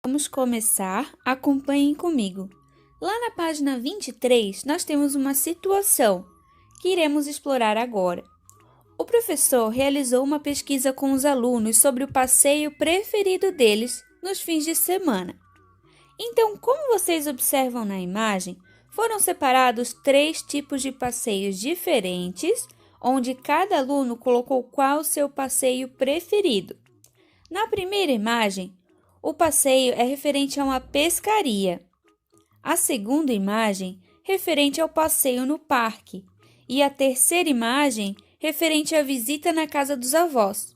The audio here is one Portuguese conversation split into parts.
Vamos começar, acompanhem comigo. Lá na página 23, nós temos uma situação que iremos explorar agora. O professor realizou uma pesquisa com os alunos sobre o passeio preferido deles nos fins de semana. Então, como vocês observam na imagem, foram separados 3 tipos de passeios diferentes, onde cada aluno colocou qual o seu passeio preferido. Na primeira imagem, o passeio é referente a uma pescaria. A segunda imagem, referente ao passeio no parque. E a terceira imagem, referente à visita na casa dos avós.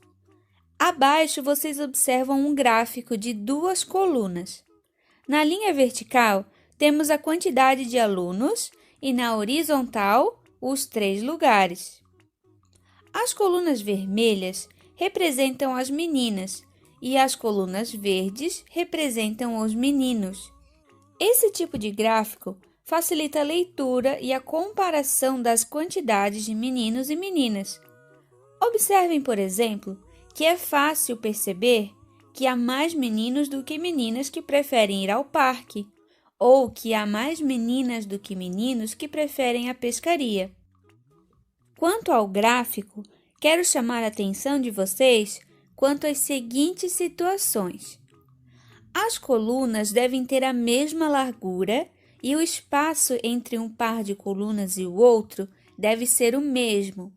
Abaixo, vocês observam um gráfico de 2 colunas. Na linha vertical, temos a quantidade de alunos e na horizontal, os 3 lugares. As colunas vermelhas representam as meninas e as colunas verdes representam os meninos. Esse tipo de gráfico facilita a leitura e a comparação das quantidades de meninos e meninas. Observem, por exemplo, que é fácil perceber que há mais meninos do que meninas que preferem ir ao parque, ou que há mais meninas do que meninos que preferem a pescaria. Quanto ao gráfico, quero chamar a atenção de vocês quanto às seguintes situações. As colunas devem ter a mesma largura e o espaço entre um par de colunas e o outro deve ser o mesmo.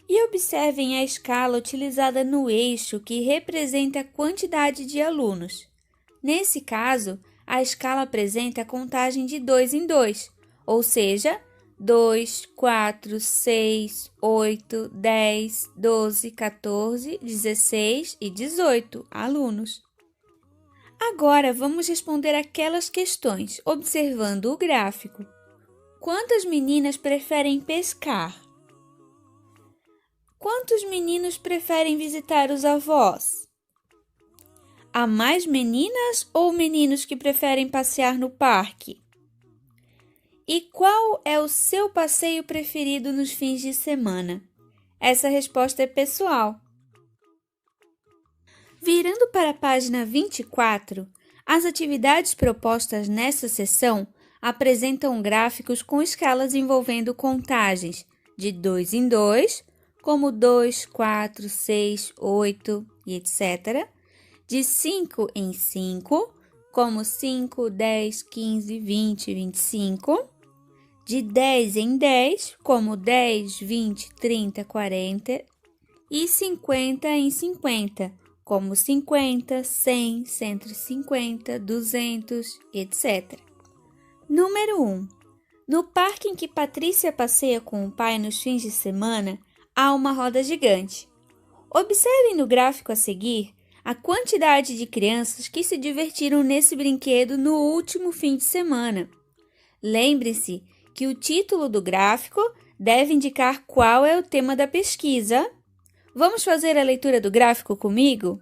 E observem a escala utilizada no eixo que representa a quantidade de alunos. Nesse caso, a escala apresenta a contagem de 2 em 2, ou seja, 2, 4, 6, 8, 10, 12, 14, 16 e 18 alunos. Agora, vamos responder aquelas questões, observando o gráfico. Quantas meninas preferem pescar? Quantos meninos preferem visitar os avós? Há mais meninas ou meninos que preferem passear no parque? E qual é o seu passeio preferido nos fins de semana? Essa resposta é pessoal. Virando para a página 24, as atividades propostas nessa seção apresentam gráficos com escalas envolvendo contagens de 2 em 2, como 2, 4, 6, 8 e etc., de 5 em 5, como 5, 10, 15, 20 e 25, de 10 em 10, como 10, 20, 30, 40, e 50 em 50, como 50, 100, 150, 200, etc. Número 1. No parque em que Patrícia passeia com o pai nos fins de semana, há uma roda gigante. Observem no gráfico a seguir a quantidade de crianças que se divertiram nesse brinquedo no último fim de semana. Lembre-se que o título do gráfico deve indicar qual é o tema da pesquisa. Vamos fazer a leitura do gráfico comigo?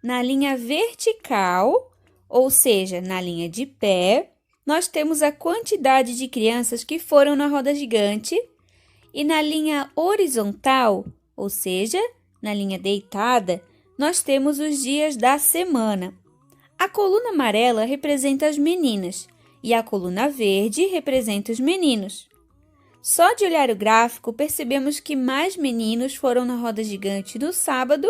Na linha vertical, ou seja, na linha de pé, nós temos a quantidade de crianças que foram na roda gigante e na linha horizontal, ou seja, na linha deitada, nós temos os dias da semana. A coluna amarela representa as meninas e a coluna verde representa os meninos. Só de olhar o gráfico, percebemos que mais meninos foram na roda gigante no sábado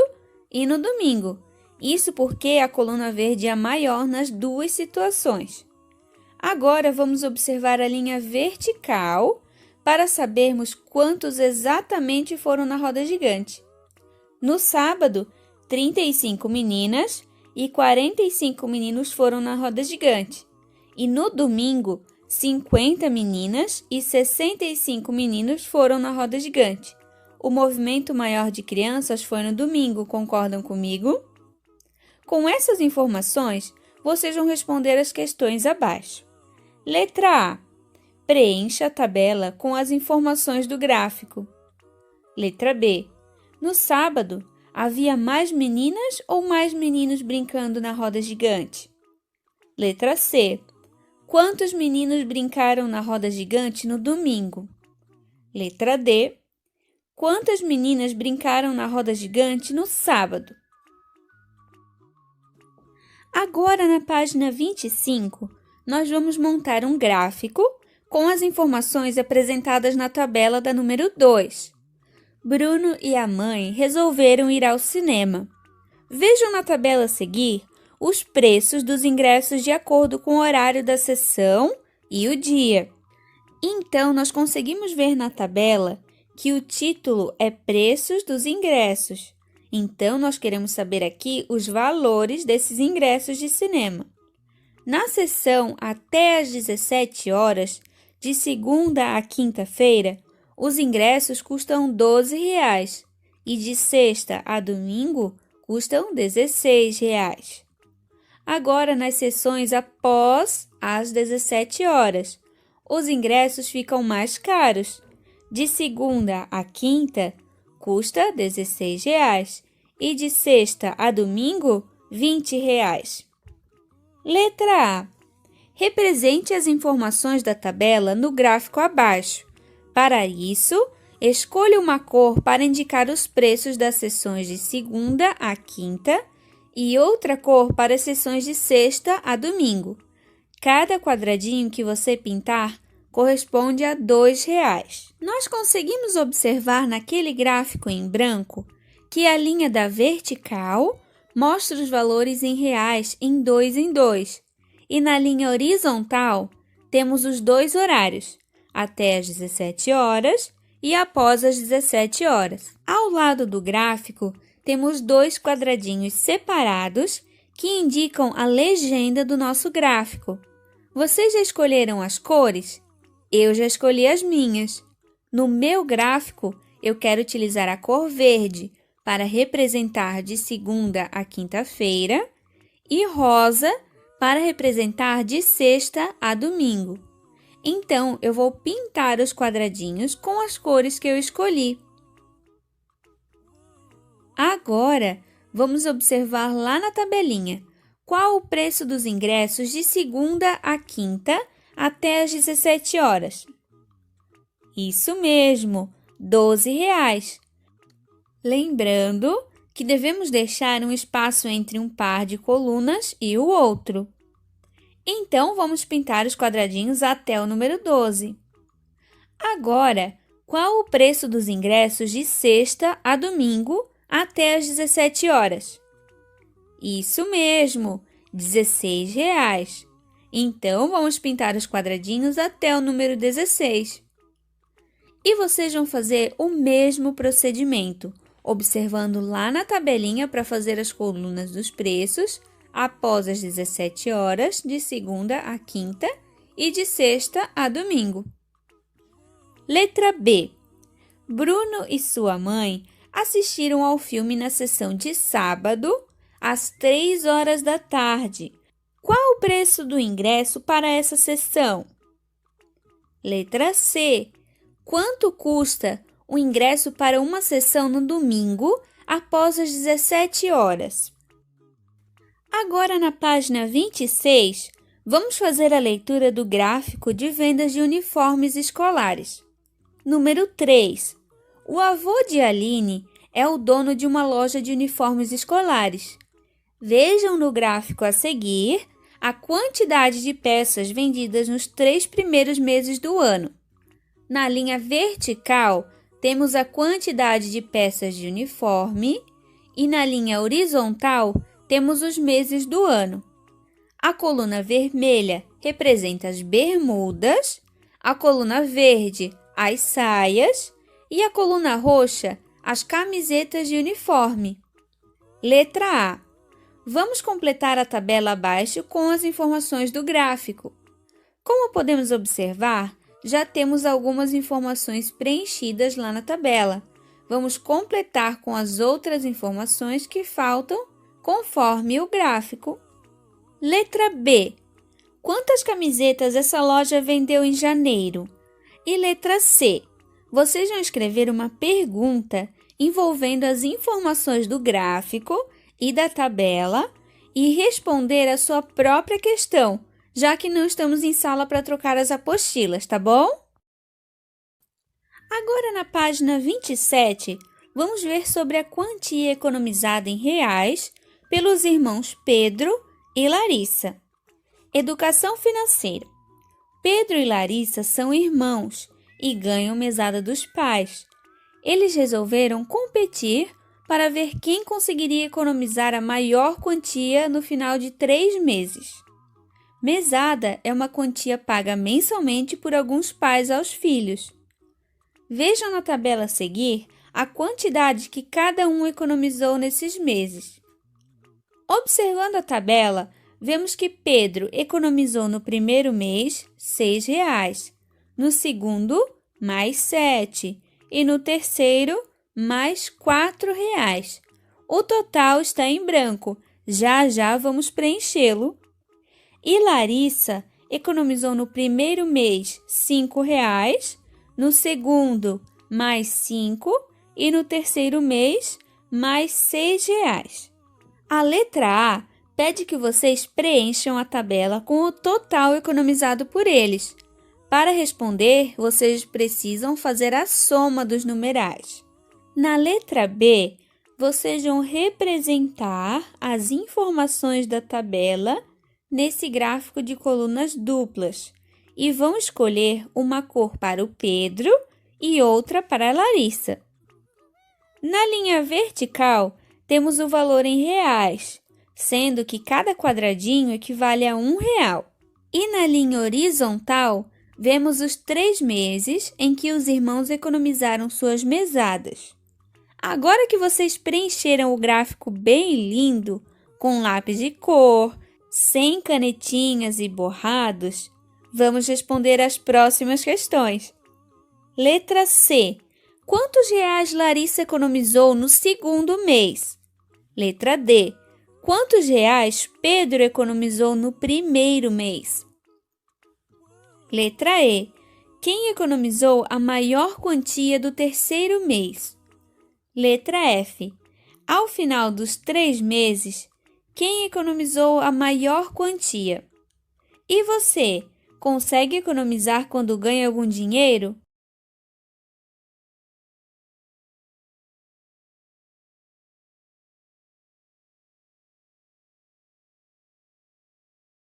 e no domingo. Isso porque a coluna verde é a maior nas 2 situações. Agora, vamos observar a linha vertical para sabermos quantos exatamente foram na roda gigante. No sábado, 35 meninas e 45 meninos foram na roda gigante. E no domingo, 50 meninas e 65 meninos foram na roda gigante. O movimento maior de crianças foi no domingo, concordam comigo? Com essas informações, vocês vão responder as questões abaixo. Letra A. Preencha a tabela com as informações do gráfico. Letra B. No sábado, havia mais meninas ou mais meninos brincando na roda gigante? Letra C. Quantos meninos brincaram na roda gigante no domingo? Letra D. Quantas meninas brincaram na roda gigante no sábado? Agora, na página 25, nós vamos montar um gráfico com as informações apresentadas na tabela da número 2. Bruno e a mãe resolveram ir ao cinema. Vejam na tabela a seguir os preços dos ingressos de acordo com o horário da sessão e o dia. Então, nós conseguimos ver na tabela que o título é Preços dos Ingressos. Então, nós queremos saber aqui os valores desses ingressos de cinema. Na sessão até às 17 horas, de segunda a quinta-feira, os ingressos custam R$ 12,00 e de sexta a domingo custam R$ 16,00. Agora, nas sessões após às 17 horas, os ingressos ficam mais caros. De segunda a quinta, custa R$ 16,00 e de sexta a domingo, R$ 20,00. Letra A. Represente as informações da tabela no gráfico abaixo. Para isso, escolha uma cor para indicar os preços das sessões de segunda a quinta e outra cor para as sessões de sexta a domingo. Cada quadradinho que você pintar corresponde a R$ 2,00. Nós conseguimos observar naquele gráfico em branco que a linha da vertical mostra os valores em reais em 2 em 2 e na linha horizontal temos os dois horários, até às 17 horas e após as 17 horas. Ao lado do gráfico, temos dois quadradinhos separados que indicam a legenda do nosso gráfico. Vocês já escolheram as cores? Eu já escolhi as minhas. No meu gráfico, eu quero utilizar a cor verde para representar de segunda a quinta-feira e rosa para representar de sexta a domingo. Então, eu vou pintar os quadradinhos com as cores que eu escolhi. Agora, vamos observar lá na tabelinha qual o preço dos ingressos de segunda a quinta até às 17 horas. Isso mesmo, R$ 12,00. Lembrando que devemos deixar um espaço entre um par de colunas e o outro. Então, vamos pintar os quadradinhos até o número 12. Agora, qual o preço dos ingressos de sexta a domingo até às 17 horas? Isso mesmo, R$ 16,00. Então, vamos pintar os quadradinhos até o número 16. E vocês vão fazer o mesmo procedimento, observando lá na tabelinha para fazer as colunas dos preços após as 17 horas, de segunda a quinta e de sexta a domingo. Letra B. Bruno e sua mãe assistiram ao filme na sessão de sábado, às 3 horas da tarde. Qual o preço do ingresso para essa sessão? Letra C. Quanto custa o ingresso para uma sessão no domingo após as 17 horas? Agora, na página 26, vamos fazer a leitura do gráfico de vendas de uniformes escolares. Número 3. O avô de Aline é o dono de uma loja de uniformes escolares. Vejam no gráfico a seguir a quantidade de peças vendidas nos 3 primeiros meses do ano. Na linha vertical, temos a quantidade de peças de uniforme e na linha horizontal, temos os meses do ano. A coluna vermelha representa as bermudas, a coluna verde, as saias e a coluna roxa, as camisetas de uniforme. Letra A. Vamos completar a tabela abaixo com as informações do gráfico. Como podemos observar, já temos algumas informações preenchidas lá na tabela. Vamos completar com as outras informações que faltam conforme o gráfico. Letra B. Quantas camisetas essa loja vendeu em janeiro? E letra C. Vocês vão escrever uma pergunta envolvendo as informações do gráfico e da tabela e responder a sua própria questão, já que não estamos em sala para trocar as apostilas, tá bom? Agora, na página 27, vamos ver sobre a quantia economizada em reais pelos irmãos Pedro e Larissa. Educação financeira. Pedro e Larissa são irmãos e ganham mesada dos pais. Eles resolveram competir para ver quem conseguiria economizar a maior quantia no final de 3 meses. Mesada é uma quantia paga mensalmente por alguns pais aos filhos. Vejam na tabela a seguir a quantidade que cada um economizou nesses meses. Observando a tabela, vemos que Pedro economizou no primeiro mês R$ 6, no segundo, mais 7 e no terceiro, mais R$ 4. O total está em branco, já vamos preenchê-lo. E Larissa economizou no primeiro mês R$ 5, no segundo, mais 5 e no terceiro mês, mais R$ 6. A letra A pede que vocês preencham a tabela com o total economizado por eles. Para responder, vocês precisam fazer a soma dos numerais. Na letra B, vocês vão representar as informações da tabela nesse gráfico de colunas duplas e vão escolher uma cor para o Pedro e outra para a Larissa. Na linha vertical, temos o valor em reais, sendo que cada quadradinho equivale a R$1. E na linha horizontal, vemos os 3 meses em que os irmãos economizaram suas mesadas. Agora que vocês preencheram o gráfico bem lindo, com lápis de cor, sem canetinhas e borrados, vamos responder as próximas questões. Letra C. Quantos reais Larissa economizou no segundo mês? Letra D. Quantos reais Pedro economizou no primeiro mês? Letra E. Quem economizou a maior quantia do terceiro mês? Letra F. Ao final dos 3 meses, quem economizou a maior quantia? E você, consegue economizar quando ganha algum dinheiro?